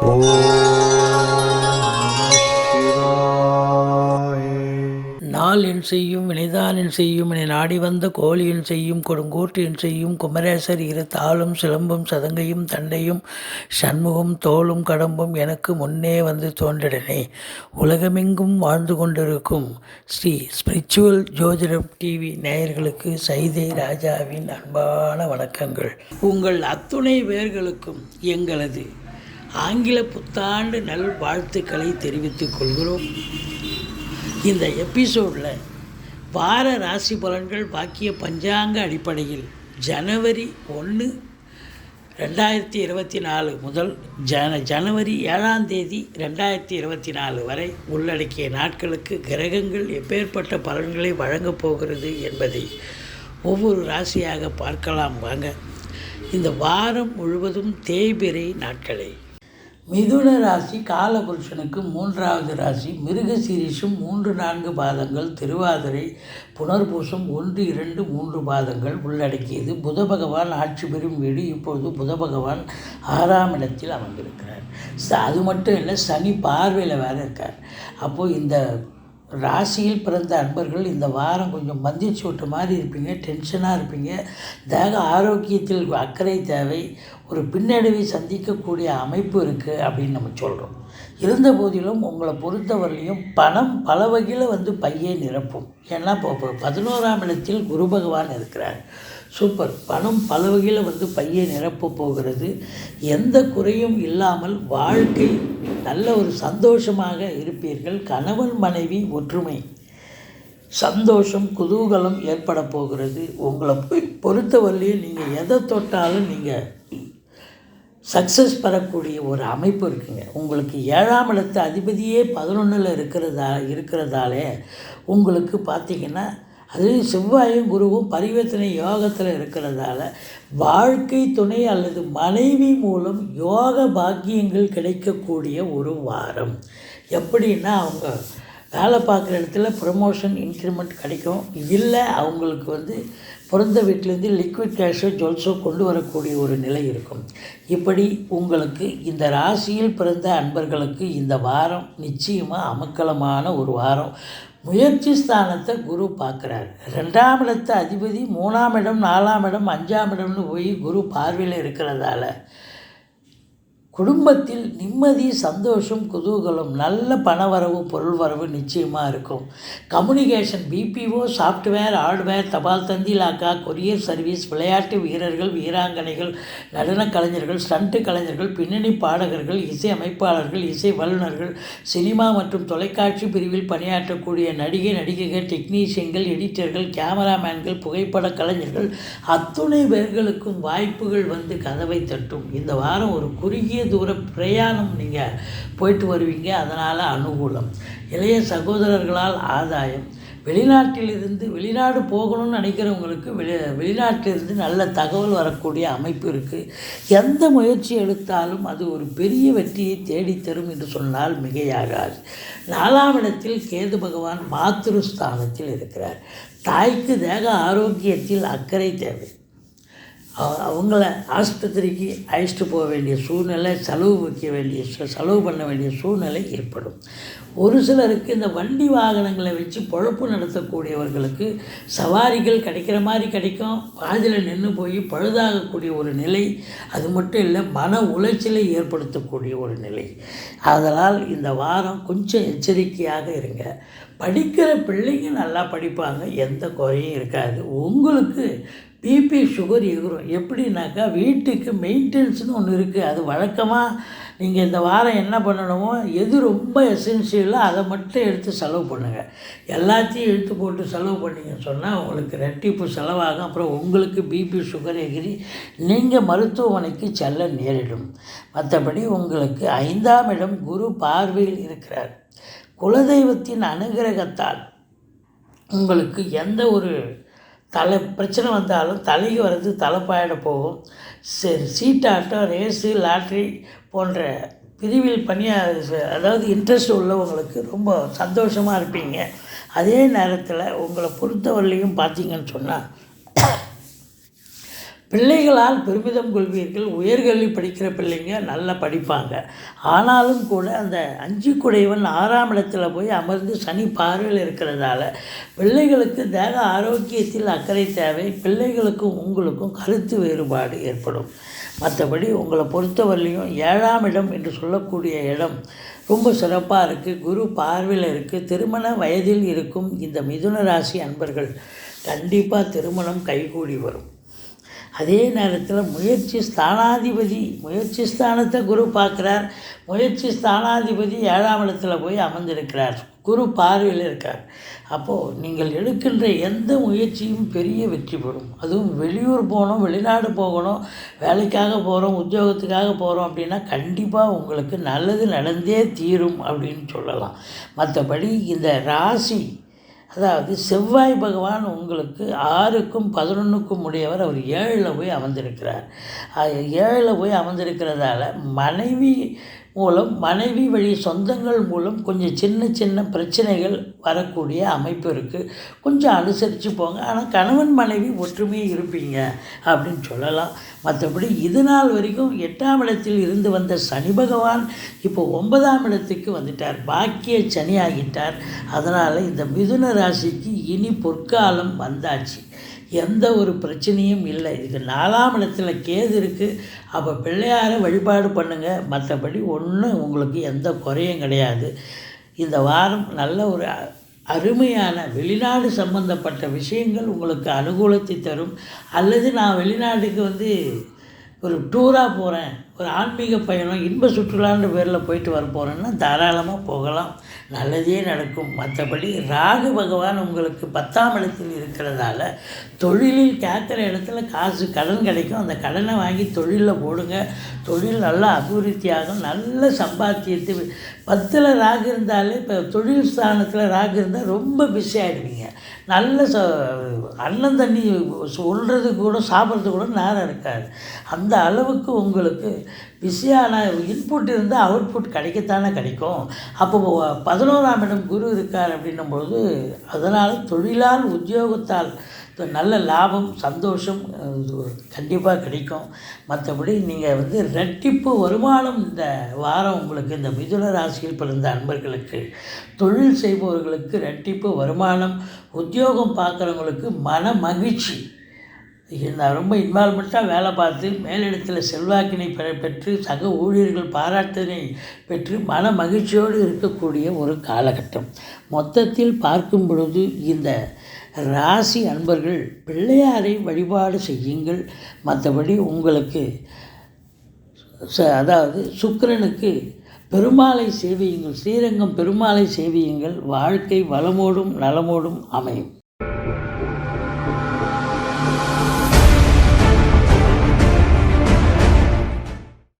ஓம் சிவாய. நாள் என் செய்யும் வினைதான் என் செய்யும் என நாடி வந்த கோழி என் செய்யும் கொடுங்கோட்டு என் செய்யும் குமரேசர் இரு தாளும் சிலம்பும் சதங்கையும் தண்டையும் சண்முகம் தோளும் கடம்பும் எனக்கு முன்னே வந்து தோன்றிடனே. உலகமெங்கும் வாழ்ந்து கொண்டிருக்கும் ஸ்ரீ ஸ்பிரிச்சுவல் ஜோதிடம் டிவி நேயர்களுக்கு சைதை ராஜாவின் அன்பான வணக்கங்கள். உங்கள் அத்துணை பேர்களுக்கும் எங்களது ஆங்கில புத்தாண்டு நல் வாழ்த்துக்களை தெரிவித்துக் கொள்கிறோம். இந்த எபிசோடில் வார ராசி பலன்கள் வாக்கிய பஞ்சாங்க அடிப்படையில் ஜனவரி 1, 2024 முதல் ஜனவரி 7ஆம் தேதி 2024 வரை உள்ளடக்கிய நாட்களுக்கு கிரகங்கள் எப்பேற்பட்ட பலன்களை வழங்கப் போகிறது என்பதை ஒவ்வொரு ராசியாக பார்க்கலாம் வாங்க. இந்த வாரம் முழுவதும் தேய்பிறை நாட்களை மிதுன ராசி காலபுருஷனுக்கு 3வது ராசி, மிருகசீரிஷம் 3-4 பாதங்கள், திருவாதிரை புனர்பூசம் 1, 2, 3 பாதங்கள் உள்ளடக்கியது. புத பகவான் ஆட்சி பெறும் வீடு. இப்பொழுது புத பகவான் 6ஆம் இடத்தில் அமர்ந்திருக்கிறார். அது மட்டும் இல்லை, சனி பார்வையில் வேறு இருக்கார். அப்போது இந்த ராசியில் பிறந்த அன்பர்கள் இந்த வாரம் கொஞ்சம் மந்திச்சு விட்ட மாதிரி இருப்பீங்க, டென்ஷனாக இருப்பீங்க. தேக ஆரோக்கியத்தில் அக்கறை தேவை. ஒரு பின்னடைவை சந்திக்கக்கூடிய அமைப்பு இருக்குது அப்படின்னு நம்ம சொல்கிறோம். இருந்த போதிலும் உங்களை பொறுத்தவரையிலையும் பணம் பல வகையில் பையை நிரப்பும். ஏன்னா இப்போ 11ஆம் இடத்தில் குரு பகவான் இருக்கிறார். சூப்பர். பணம் பல வகையில் பையை நிரப்ப போகிறது. எந்த குறையும் இல்லாமல் வாழ்க்கை நல்ல ஒரு சந்தோஷமாக இருப்பீர்கள். கணவன் மனைவி ஒற்றுமை, சந்தோஷம், குதூகலம் ஏற்பட போகிறது. உங்களை பொறுத்தவரையிலையும் நீங்கள் எதை தொட்டாலும் நீங்கள் சக்ஸஸ் பெறக்கூடிய ஒரு அமைப்பு இருக்குங்க. உங்களுக்கு 7ஆம் இடத்து அதிபதியே 11ல் இருக்கிறதாலே உங்களுக்கு பார்த்திங்கன்னா, அதுலேயும் செவ்வாயும் குருவும் பரிவர்த்தனை யோகத்தில் இருக்கிறதால வாழ்க்கை துணை அல்லது மனைவி மூலம் யோக பாக்கியங்கள் கிடைக்கக்கூடிய ஒரு வாரம். எப்படின்னா, அவங்க வேலை பார்க்குற இடத்துல ப்ரமோஷன் இன்க்ரிமெண்ட் கிடைக்கும். இல்லை அவங்களுக்கு பிறந்த வீட்டிலேருந்து லிக்விட் கேஷோ ஜுவல்ஸோ கொண்டு வரக்கூடிய ஒரு நிலை இருக்கும். இப்படி உங்களுக்கு இந்த ராசியில் பிறந்த அன்பர்களுக்கு இந்த வாரம் நிச்சயமாக அமக்கலமான ஒரு வாரம். முயற்சி ஸ்தானத்தை குரு பார்க்குறாரு. 2ஆம் இடத்து அதிபதி 3ஆம் இடம், 4ஆம் இடம், 5ஆம் இடம்னு போய் குரு பார்வையில் இருக்கிறதால குடும்பத்தில் நிம்மதி, சந்தோஷம், குதூகலம், நல்ல பணவரவு, பொருள் வரவு நிச்சயமாக இருக்கும். கம்யூனிகேஷன், பிபிஓ, சாஃப்ட்வேர், ஹார்ட்வேர், தபால் தந்தி இலாக்கா, கொரியர் சர்வீஸ், விளையாட்டு வீரர்கள், வீராங்கனைகள், நடன கலைஞர்கள், ஸ்டண்ட்டு கலைஞர்கள், பின்னணி பாடகர்கள், இசை அமைப்பாளர்கள், இசை வல்லுநர்கள், சினிமா மற்றும் தொலைக்காட்சி பிரிவில் பணியாற்றக்கூடிய நடிகைகள், டெக்னீஷியன்கள், எடிட்டர்கள், கேமராமேன்கள், புகைப்பட கலைஞர்கள் அத்துணை பேர்களுக்கும் வாய்ப்புகள் கதவை தட்டும். இந்த வாரம் ஒரு குறுகிய தூர பிரயாணம் நீங்கள் போயிட்டு வருவீங்க. அதனால் அனுகூலம். இளைய சகோதரர்களால் ஆதாயம். வெளிநாடு போகணும்னு நினைக்கிறவங்களுக்கு வெளிநாட்டிலிருந்து நல்ல தகவல் வரக்கூடிய அமைப்பு இருக்குது. எந்த முயற்சி எடுத்தாலும் அது ஒரு பெரிய வெற்றியை தேடித்தரும் என்று சொன்னால் மிகையாகாது. 4ஆம் இடத்தில் கேது பகவான் மாத்ருஸ்தானத்தில் இருக்கிறார். தாய்க்கு தேக ஆரோக்கியத்தில் அக்கறை தேவை. அவங்கள ஆஸ்பத்திரிக்கு அழைச்சிட்டு போக வேண்டிய சூழ்நிலை, செலவு பண்ண வேண்டிய சூழ்நிலை ஏற்படும். ஒரு சிலருக்கு இந்த வண்டி வாகனங்களை வச்சு பொழப்பு நடத்தக்கூடியவர்களுக்கு சவாரிகள் கிடைக்கிற மாதிரி கிடைக்கும். பாதியில் நின்று போய் பழுதாகக்கூடிய ஒரு நிலை. அது மட்டும் இல்லை, மன உளைச்சலை ஏற்படுத்தக்கூடிய ஒரு நிலை. அதனால் இந்த வாரம் கொஞ்சம் எச்சரிக்கையாக இருங்க. படிக்கிற பிள்ளைங்க நல்லா படிப்பாங்க, எந்த குறையும் இருக்காது. உங்களுக்கு பிபி சுகர் எகுரும். எப்படின்னாக்கா, வீட்டுக்கு மெயின்டெனன்ஸ்னு ஒன்று இருக்குது. அது வழக்கமாக நீங்கள் இந்த வாரம் என்ன பண்ணணுமோ, எது ரொம்ப எசென்ஷியலோ அதை மட்டும் எடுத்து செலவு பண்ணுங்கள். எல்லாத்தையும் எடுத்து போட்டு செலவு பண்ணிங்கன்னு சொன்னால் உங்களுக்கு ரெட்டிப்பு செலவாகும். அப்புறம் உங்களுக்கு பிபி சுகர் எகிரி நீங்கள் மருத்துவமனைக்கு செல்ல நேரிடும். மற்றபடி உங்களுக்கு 5ஆம் இடம் குரு பார்வையில் இருக்கிறார். குலதெய்வத்தின் அனுகிரகத்தால் உங்களுக்கு எந்த ஒரு பிரச்சனை வந்தாலும் தலைக்கு வர்றது தலைப்பாயிட போகும். சீட்டாட்டம், ரேஸு, லாட்ரி போன்ற பிரிவில் அதாவது இன்ட்ரெஸ்ட் உள்ளவங்களுக்கு ரொம்ப சந்தோஷமாக இருப்பீங்க. அதே நேரத்தில் உங்களை பொறுத்தவரையிலையும் பார்த்தீங்கன்னு சொன்னால் பிள்ளைகளால் பெருமிதம் கொள்வீர்கள். உயர்கல்வி படிக்கிற பிள்ளைங்க நல்லா படிப்பாங்க. ஆனாலும் கூட அந்த 5 குடையவன் 6ஆம் இடத்துல போய் அமர்ந்து சனி பார்வையில் இருக்கிறதால பிள்ளைகளுக்கு தேக ஆரோக்கியத்தில் அக்கறை தேவை. பிள்ளைகளுக்கும் உங்களுக்கும் கருத்து வேறுபாடு ஏற்படும். மற்றபடி உங்களை பொறுத்தவரையிலையும் 7ஆம் இடம் என்று சொல்லக்கூடிய இடம் ரொம்ப சிறப்பாக இருக்குது. குரு பார்வையில் இருக்குது. திருமண வயதில் இருக்கும் இந்த மிதுன ராசி அன்பர்கள் கண்டிப்பாக திருமணம் கைகூடி வரும். அதே நேரத்தில் முயற்சி ஸ்தானத்தை குரு பார்க்குறார். முயற்சி ஸ்தானாதிபதி 7ஆம் இடத்துல போய் அமர்ந்திருக்கிறார். குரு பார்வையில் இருக்கார். அப்போது நீங்கள் எடுக்கின்ற எந்த முயற்சியும் பெரிய வெற்றி பெறும். அதுவும் வெளியூர் போகணும், வெளிநாடு போகணும், வேலைக்காக போகிறோம், உத்தியோகத்துக்காக போகிறோம் அப்படின்னா கண்டிப்பாக உங்களுக்கு நல்லது நடந்தே தீரும் அப்படின்னு சொல்லலாம். மற்றபடி இந்த ராசி, அதாவது செவ்வாய் பகவான் உங்களுக்கு 6க்கும் 11க்கும் உடையவர். அவர் 7ல் போய் அமர்ந்திருக்கிறார். 7ல் போய் அமர்ந்திருக்கிறதால மனைவி வழி சொந்தங்கள் மூலம் கொஞ்சம் சின்ன சின்ன பிரச்சனைகள் வரக்கூடிய அமைப்பு இருக்குது. கொஞ்சம் அனுசரித்து போங்க. ஆனால் கணவன் மனைவி ஒற்றுமையாக இருப்பீங்க அப்படின்னு சொல்லலாம். மற்றபடி இது நாள் வரைக்கும் 8ஆம் இடத்தில் இருந்து வந்த சனி பகவான் இப்போ 9ஆம் இடத்துக்கு வந்துட்டார். பாக்கிய சனி ஆகிட்டார். அதனால் இந்த மிதுன ராசிக்கு இனி பொற்காலம் வந்தாச்சு. எந்த ஒரு பிரச்சனையும் இல்லை. இதுக்கு 4ஆம் இடத்துல கேது இருக்குது. அப்போ பிள்ளையாரை வழிபாடு பண்ணுங்கள். மற்றபடி ஒன்றும் உங்களுக்கு எந்த குறையும் கிடையாது. இந்த வாரம் நல்ல ஒரு அருமையான வெளிநாடு சம்பந்தப்பட்ட விஷயங்கள் உங்களுக்கு அனுகூலத்தை தரும். அல்லது நான் வெளிநாட்டுக்கு ஒரு டூராக போகிறேன், ஒரு ஆன்மீக பயணம், இன்ப சுற்றுலான்ற பேரில் போயிட்டு வர போகிறேன்னா தாராளமாக போகலாம். நல்லதே நடக்கும். மற்றபடி ராகு பகவான் உங்களுக்கு 10ஆம் இடத்தில் இருக்கிறதால தொழிலில் கேட்குற இடத்துல கடன் கிடைக்கும். அந்த கடனை வாங்கி தொழிலில் போடுங்க. தொழில் நல்லா அபிவிருத்தியாகும். நல்ல சம்பாத்தியத்தை 10ல் ராகு இருந்தாலே, இப்போ தொழில் ஸ்தானத்தில் ராகு இருந்தால் ரொம்ப பிஸி ஆகிடுவீங்க. நல்ல அன்னம் தண்ணி சொல்கிறது கூட சாப்பிட்றது கூட நேரம் இருக்காது. அந்த அளவுக்கு உங்களுக்கு பிஸியான இன்புட் இருந்தால் அவுட்புட் கிடைக்கத்தானே கிடைக்கும். அப்போ 11ஆம் இடம் குரு இருக்கார் அப்படின்னும்பொழுது அதனால் தொழிலால் உத்தியோகத்தால் நல்ல லாபம் சந்தோஷம் கண்டிப்பாக கிடைக்கும். மற்றபடி நீங்கள் ரெட்டிப்பு வருமானம் இந்த வாரம் உங்களுக்கு இந்த மிதுன ராசியில் பிறந்த அன்பர்களுக்கு, தொழில் செய்பவர்களுக்கு ரெட்டிப்பு வருமானம், உத்தியோகம் பார்க்குறவங்களுக்கு மன மகிழ்ச்சி. நான் ரொம்ப இன்வால்மெண்ட்டாக வேலை பார்த்து மேலிடத்தில் செல்வாக்கினை பெற்று சக ஊழியர்கள் பாராட்டினை பெற்று மன மகிழ்ச்சியோடு இருக்கக்கூடிய ஒரு காலகட்டம். மொத்தத்தில் பார்க்கும் பொழுது இந்த ராசி அன்பர்கள் பிள்ளையாரை வழிபாடு செய்யுங்கள். மற்றபடி உங்களுக்கு அதாவது சுக்கிரனுக்கு பெருமாளை சேவியுங்கள். ஸ்ரீரங்கம் பெருமாளை சேவியுங்கள். வாழ்க்கை வளமோடும் நலமோடும் அமையும்.